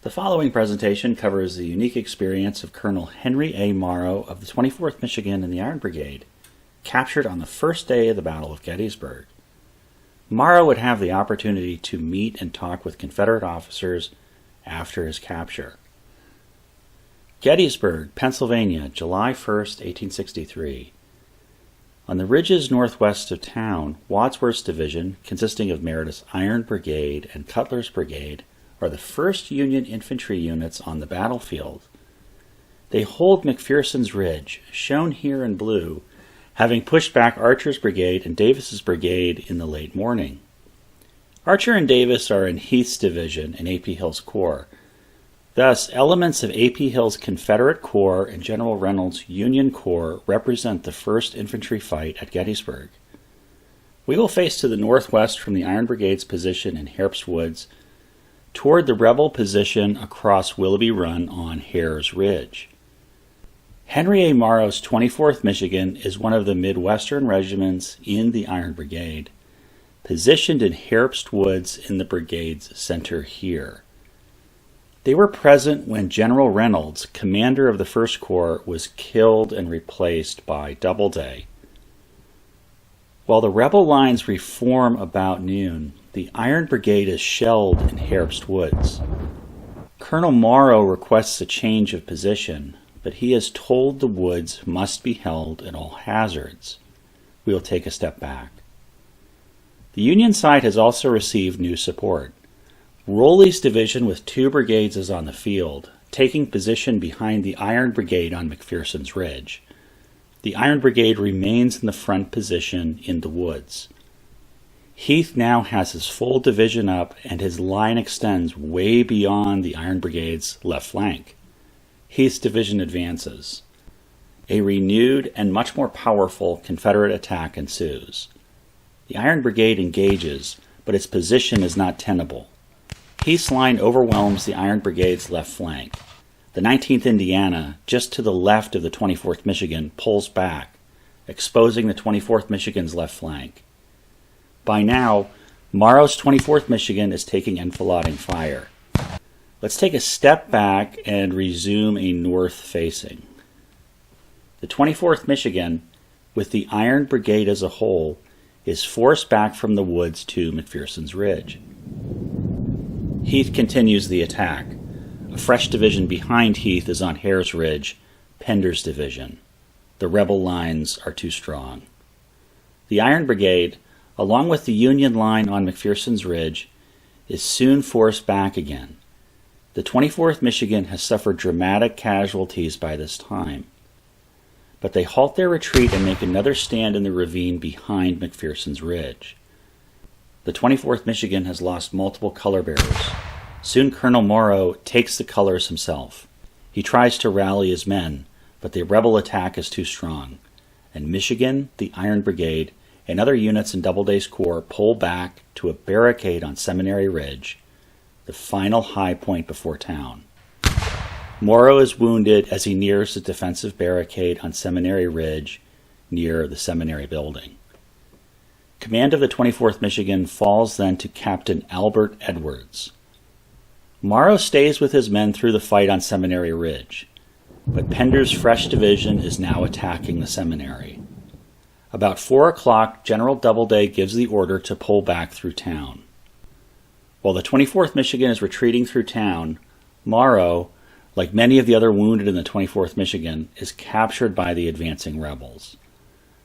The following presentation covers the unique experience of Colonel Henry A. Morrow of the 24th Michigan in the Iron Brigade, captured on the first day of the Battle of Gettysburg. Morrow would have the opportunity to meet and talk with Confederate officers after his capture. Gettysburg, Pennsylvania, July 1, 1863. On the ridges northwest of town, Wadsworth's division, consisting of Meredith's Iron Brigade and Cutler's Brigade, are the first Union infantry units on the battlefield. They hold McPherson's Ridge, shown here in blue, having pushed back Archer's Brigade and Davis's Brigade in the late morning. Archer and Davis are in Heth's division in A.P. Hill's Corps. Thus, elements of A.P. Hill's Confederate Corps and General Reynolds' Union Corps represent the first infantry fight at Gettysburg. We will face to the northwest from the Iron Brigade's position in Herbst Woods toward the rebel position across Willoughby Run on Herbst Ridge. Henry A. Morrow's 24th Michigan is one of the Midwestern regiments in the Iron Brigade, positioned in Herbst Woods in the brigade's center here. They were present when General Reynolds, commander of the First Corps, was killed and replaced by Doubleday. While the rebel lines reform about noon, the Iron Brigade is shelled in Herbst Woods. Colonel Morrow requests a change of position, but he is told the woods must be held at all hazards. We will take a step back. The Union side has also received new support. Rowley's division with 2 brigades is on the field, taking position behind the Iron Brigade on McPherson's Ridge. The Iron Brigade remains in the front position in the woods. Heth now has his full division up, and his line extends way beyond the Iron Brigade's left flank. Heth's division advances. A renewed and much more powerful Confederate attack ensues. The Iron Brigade engages, but its position is not tenable. Heth's line overwhelms the Iron Brigade's left flank. The 19th Indiana, just to the left of the 24th Michigan, pulls back, exposing the 24th Michigan's left flank. By now, Morrow's 24th Michigan is taking enfilading fire. Let's take a step back and resume a north facing. The 24th Michigan, with the Iron Brigade as a whole, is forced back from the woods to McPherson's Ridge. Heth continues the attack. A fresh division behind Heth is on Herbst Ridge, Pender's division. The rebel lines are too strong. The Iron Brigade, along with the Union line on McPherson's Ridge, is soon forced back again. The 24th Michigan has suffered dramatic casualties by this time, but they halt their retreat and make another stand in the ravine behind McPherson's Ridge. The 24th Michigan has lost multiple color bearers. Soon Colonel Morrow takes the colors himself. He tries to rally his men, but the rebel attack is too strong, and Michigan, the Iron Brigade, and other units in Doubleday's corps pull back to a barricade on Seminary Ridge, the final high point before town. Morrow is wounded as he nears the defensive barricade on Seminary Ridge near the seminary building. Command of the 24th Michigan falls then to Captain Albert Edwards. Morrow stays with his men through the fight on Seminary Ridge, but Pender's fresh division is now attacking the seminary. About 4 o'clock, General Doubleday gives the order to pull back through town. While the 24th Michigan is retreating through town, Morrow, like many of the other wounded in the 24th Michigan, is captured by the advancing rebels.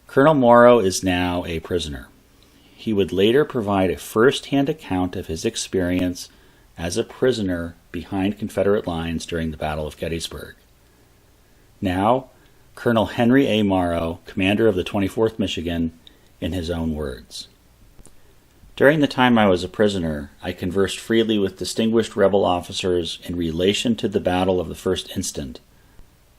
Colonel Morrow is now a prisoner. He would later provide a first-hand account of his experience as a prisoner behind Confederate lines during the Battle of Gettysburg. Now, Colonel Henry A. Morrow, commander of the 24th Michigan, in his own words. During the time I was a prisoner, I conversed freely with distinguished rebel officers in relation to the battle of the first instant,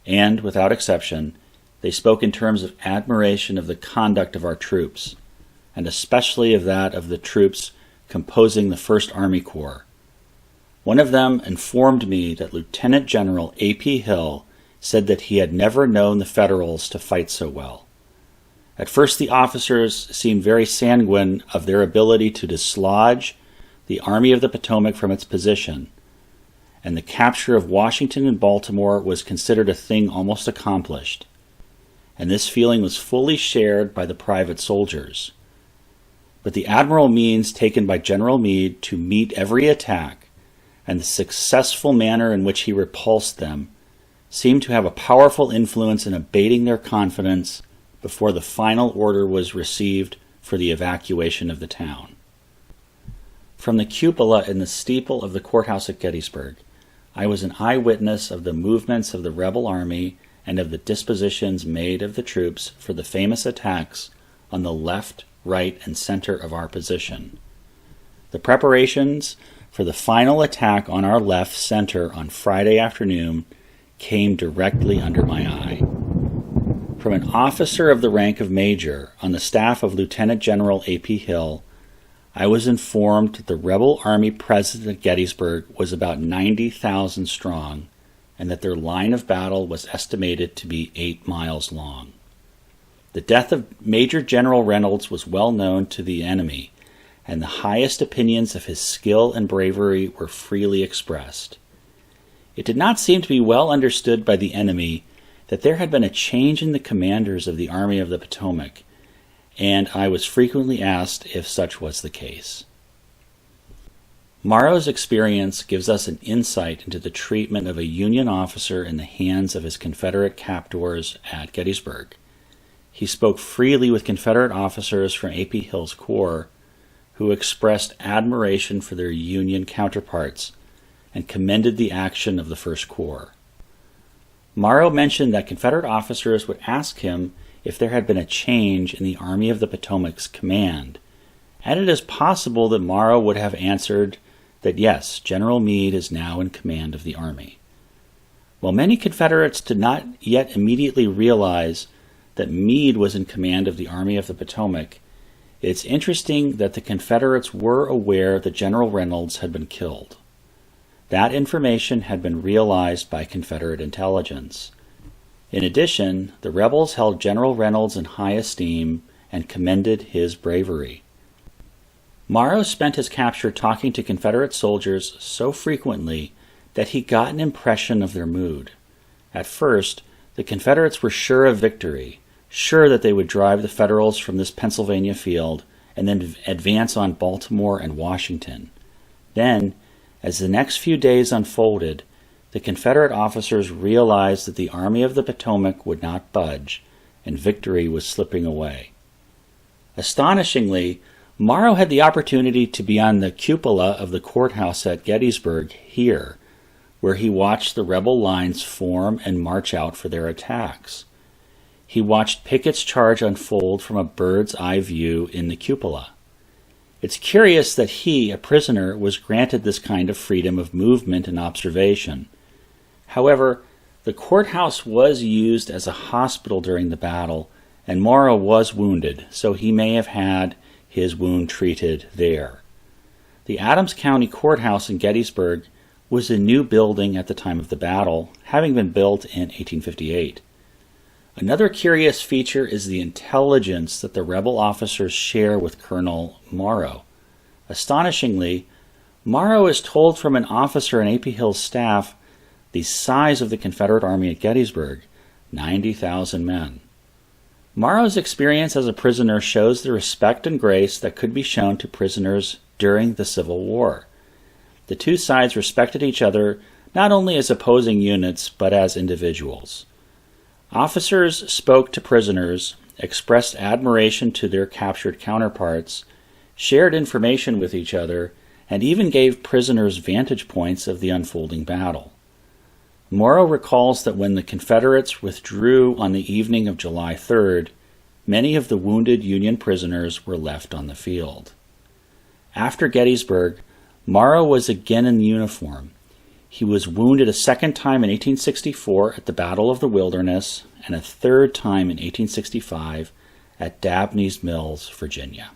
and, without exception, they spoke in terms of admiration of the conduct of our troops, and especially of that of the troops composing the 1st Army Corps. One of them informed me that Lieutenant General A.P. Hill said that he had never known the Federals to fight so well. At first the officers seemed very sanguine of their ability to dislodge the Army of the Potomac from its position, and the capture of Washington and Baltimore was considered a thing almost accomplished. And this feeling was fully shared by the private soldiers. But the admirable means taken by General Meade to meet every attack, and the successful manner in which he repulsed them, seemed to have a powerful influence in abating their confidence before the final order was received for the evacuation of the town. From the cupola in the steeple of the courthouse at Gettysburg, I was an eyewitness of the movements of the rebel army and of the dispositions made of the troops for the famous attacks on the left, right, and center of our position. The preparations for the final attack on our left center on Friday afternoon came directly under my eye. From an officer of the rank of major on the staff of Lieutenant General A.P. Hill, I was informed that the rebel army present at Gettysburg was about 90,000 strong, and that their line of battle was estimated to be 8 miles long. The death of Major General Reynolds was well known to the enemy, and the highest opinions of his skill and bravery were freely expressed. It did not seem to be well understood by the enemy that there had been a change in the commanders of the Army of the Potomac, and I was frequently asked if such was the case. Morrow's experience gives us an insight into the treatment of a Union officer in the hands of his Confederate captors at Gettysburg. He spoke freely with Confederate officers from A.P. Hill's corps, who expressed admiration for their Union counterparts and commended the action of the First Corps. Morrow mentioned that Confederate officers would ask him if there had been a change in the Army of the Potomac's command, and it is possible that Morrow would have answered that yes, General Meade is now in command of the army. While many Confederates did not yet immediately realize that Meade was in command of the Army of the Potomac, it's interesting that the Confederates were aware that General Reynolds had been killed. That information had been realized by Confederate intelligence. In addition, the rebels held General Reynolds in high esteem and commended his bravery. Morrow spent his capture talking to Confederate soldiers so frequently that he got an impression of their mood. At first, the Confederates were sure of victory, sure that they would drive the Federals from this Pennsylvania field and then advance on Baltimore and Washington. Then, as the next few days unfolded, the Confederate officers realized that the Army of the Potomac would not budge, and victory was slipping away. Astonishingly, Morrow had the opportunity to be on the cupola of the courthouse at Gettysburg here, where he watched the rebel lines form and march out for their attacks. He watched Pickett's charge unfold from a bird's-eye view in the cupola. It's curious that he, a prisoner, was granted this kind of freedom of movement and observation. However, the courthouse was used as a hospital during the battle, and Morrow was wounded, so he may have had his wound treated there. The Adams County Courthouse in Gettysburg was a new building at the time of the battle, having been built in 1858. Another curious feature is the intelligence that the rebel officers share with Colonel Morrow. Astonishingly, Morrow is told from an officer in A.P. Hill's staff the size of the Confederate Army at Gettysburg, 90,000 men. Morrow's experience as a prisoner shows the respect and grace that could be shown to prisoners during the Civil War. The two sides respected each other not only as opposing units, but as individuals. Officers spoke to prisoners, expressed admiration to their captured counterparts, shared information with each other, and even gave prisoners vantage points of the unfolding battle. Morrow recalls that when the Confederates withdrew on the evening of July 3rd, many of the wounded Union prisoners were left on the field. After Gettysburg, Morrow was again in uniform. He was wounded a second time in 1864 at the Battle of the Wilderness and a third time in 1865 at Dabney's Mills, Virginia.